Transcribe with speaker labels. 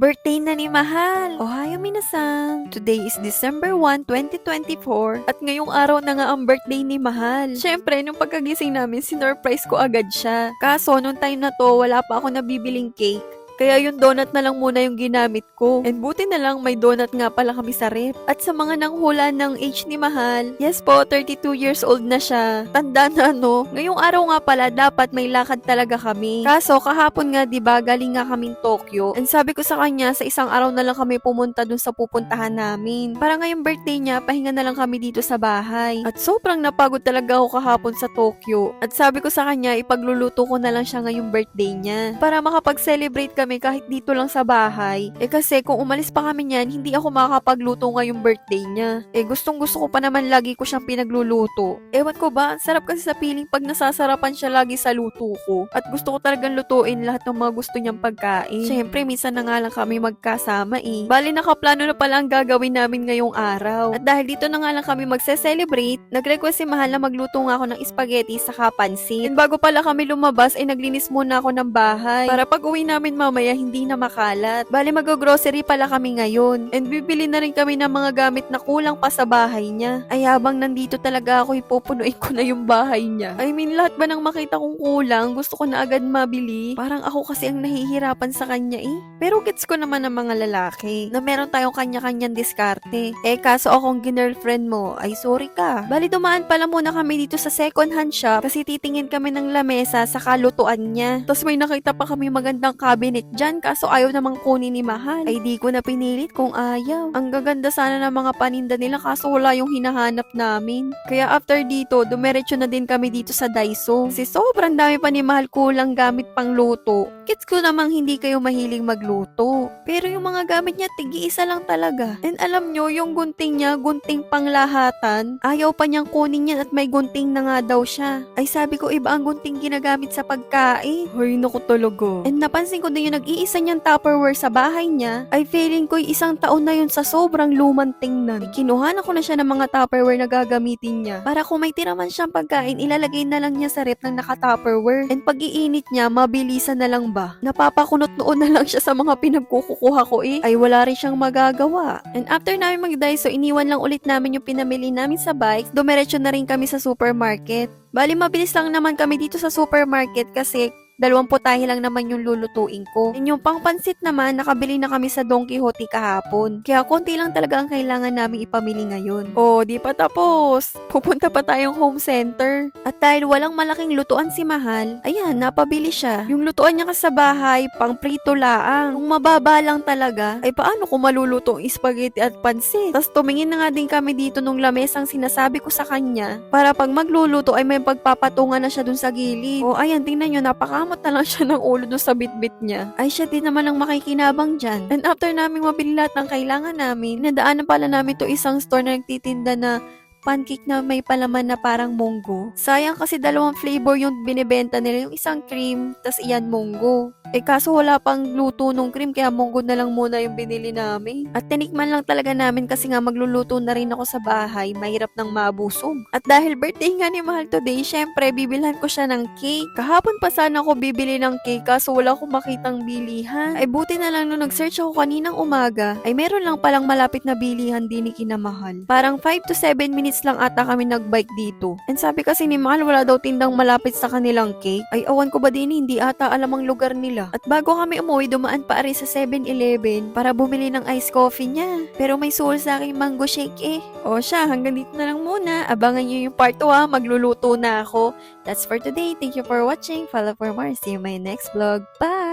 Speaker 1: Birthday na ni Mahal! Ohayo minasan! Today is December 1, 2024 at ngayong araw na nga ang birthday ni Mahal. Syempre, nung pagkagising namin, sinurprise ko agad siya. Kaso, nung time na to, wala pa ako nabibiling cake. Kaya yung donut na lang muna yung ginamit ko. And buti na lang may donut nga pala kami sa rep. At sa mga nanghula ng age ni Mahal, yes po, 32 years old na siya. Tanda na no. Ngayong araw nga pala, dapat may lakad talaga kami. Kaso kahapon nga 'di ba, galing nga kaming Tokyo. And sabi ko sa kanya, sa isang araw na lang kami pumunta dun sa pupuntahan namin. Para ngayong birthday niya, pahinga na lang kami dito sa bahay. At sobrang napagod talaga ako kahapon sa Tokyo. At sabi ko sa kanya, ipagluluto ko na lang siya ngayong birthday niya. Para makapag-celebrate kami kahit dito lang sa bahay. Kasi kung umalis pa kami niyan, hindi ako makakapagluto ngayong birthday niya. Gustong gusto ko pa naman lagi ko siyang pinagluluto. Ewan ko ba, sarap kasi sa feeling pag nasasarapan siya lagi sa luto ko. At gusto ko talagang lutuin lahat ng mga gusto niyang pagkain. Siyempre, minsan na nga lang kami magkasama Bali, nakaplano na pala ang gagawin namin ngayong araw. At dahil dito na nga lang kami magse-celebrate, nag-request si Mahal na magluto nga ako ng spaghetti sa pansit. And bago pala kami lumabas, ay naglinis muna ako ng bahay. Para pag uwi namin mamaya hindi na makalat. Bali mag-grocery pala kami ngayon. And bibili na rin kami ng mga gamit na kulang pa sa bahay niya. Ay habang nandito talaga ako, ipupunuin ko na yung bahay niya. I mean, lahat ba ng makita kong kulang, gusto ko na agad mabili. Parang ako kasi ang nahihirapan sa kanya Pero gets ko naman ng mga lalaki na meron tayong kanya-kanyang diskarte. Kaso akong girlfriend mo, ay sorry ka. Bali dumaan pala muna kami dito sa second hand shop kasi titingin kami ng lamesa sa kalutuan niya. Tapos may nakita pa kami magandang cabinet dyan, kaso ayaw namang kunin ni Mahal. Ay di ko na pinilit kung ayaw. Ang gaganda sana ng mga paninda nila kaso wala yung hinahanap namin. Kaya after dito, dumiretso na din kami dito sa Daiso. Kasi sobrang dami pa ni Mahal kulang gamit pang luto. Kits ko namang hindi kayo mahiling magluto. Pero yung mga gamit niya, tig-iisa lang talaga. And alam nyo, yung gunting niya, gunting panglahatan, ayaw pa niyang kunin yan at may gunting na nga daw siya. Ay sabi ko, iba ang gunting ginagamit sa pagkain. Hoy, naku talaga. And napansin ko din yung nag-iisa niyang Tupperware sa bahay niya, ay feeling ko isang taon na yun sa sobrang lumang tingnan. Kinuha ko na siya ng mga Tupperware na gagamitin niya. Para kung may tira man siyang pagkain, ilalagay na lang niya sa rep ng naka-Tupperware. And pag iinit niya, mabilisan na lang ba? Napapakunot noon na lang siya sa mga pinagkukuha ko Ay wala rin siyang magagawa. And after namin mag-Daiso, iniwan lang ulit namin yung pinamili namin sa bikes. Dumiretso na rin kami sa supermarket. Bali mabilis lang naman kami dito sa supermarket kasi 2 putahe lang naman yung lulutuin ko. And yung pangpansit naman, nakabili na kami sa Don Quijote kahapon. Kaya konti lang talaga ang kailangan namin ipamili ngayon. Di pa tapos. Pupunta pa tayong home center. At dahil walang malaking lutuan si Mahal, ayan, napabili siya. Yung lutuan niya kasi sa bahay, pang prito laang. Kung mababa lang talaga, ay paano kung maluluto ang spaghetti at pansit? Tapos tumingin na nga din kami dito nung lamesang sinasabi ko sa kanya, para pag magluluto ay may pagpapatungan na siya dun sa gilid. Ayan, tingnan nyo, napakamot na lang siya ng ulo dun sa bitbit niya. Ay siya din naman ang makikinabang dyan. And after naming mabili lahat ng kailangan namin, nadaanan pala namin to isang store na nagtitinda na pancake na may palaman na parang munggo. Sayang kasi 2 flavor yung binibenta nila. Yung isang cream, tas iyan munggo. Kaso wala pang luto nung cream, kaya munggo na lang muna yung binili namin. At tinikman lang talaga namin kasi nga magluluto na rin ako sa bahay. Mahirap nang mabusog. At dahil birthday nga ni Mahal today, syempre, bibilhan ko siya ng cake. Kahapon pa sana ako bibili ng cake, kaso wala akong makitang bilihan. Ay buti na lang nung nag-search ako kaninang umaga, ay meron lang palang malapit na bilihan din ni kina Mahal. Parang 5 to 7 minutes lang ata kami nagbike dito. And sabi kasi ni Mahal, wala daw tindang malapit sa kanilang cake. Ay awan ko ba din, hindi ata alam ang lugar nila. At bago kami umuwi, dumaan pa rin sa 7-Eleven para bumili ng iced coffee niya. Pero may soul sa aking mango shake siya, hanggang dito na lang muna. Abangan niyo yung part 2 magluluto na ako. That's for today. Thank you for watching. Follow for more. See you in my next vlog. Bye!